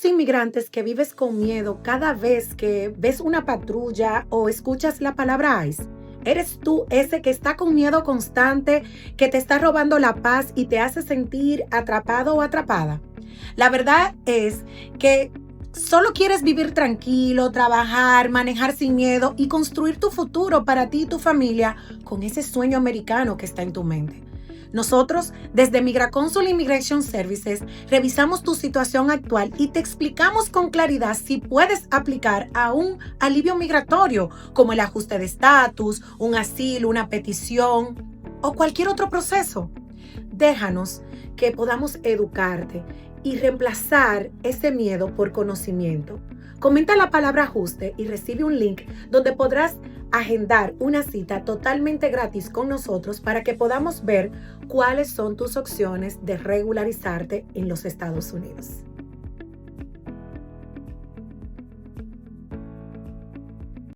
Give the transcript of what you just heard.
esos inmigrantes que vives con miedo cada vez que ves una patrulla o escuchas la palabra ICE? ¿Eres tú ese que está con miedo constante, que te está robando la paz y te hace sentir atrapado o atrapada? La verdad es que solo quieres vivir tranquilo, trabajar, manejar sin miedo y construir tu futuro para ti y tu familia con ese sueño americano que está en tu mente. Nosotros, desde Migraconsul Immigration Services, revisamos tu situación actual y te explicamos con claridad si puedes aplicar a un alivio migratorio, como el ajuste de estatus, un asilo, una petición o cualquier otro proceso. Déjanos que podamos educarte y reemplazar ese miedo por conocimiento. Comenta la palabra ajuste y recibe un link donde podrás agendar una cita totalmente gratis con nosotros para que podamos ver cuáles son tus opciones de regularizarte en los Estados Unidos.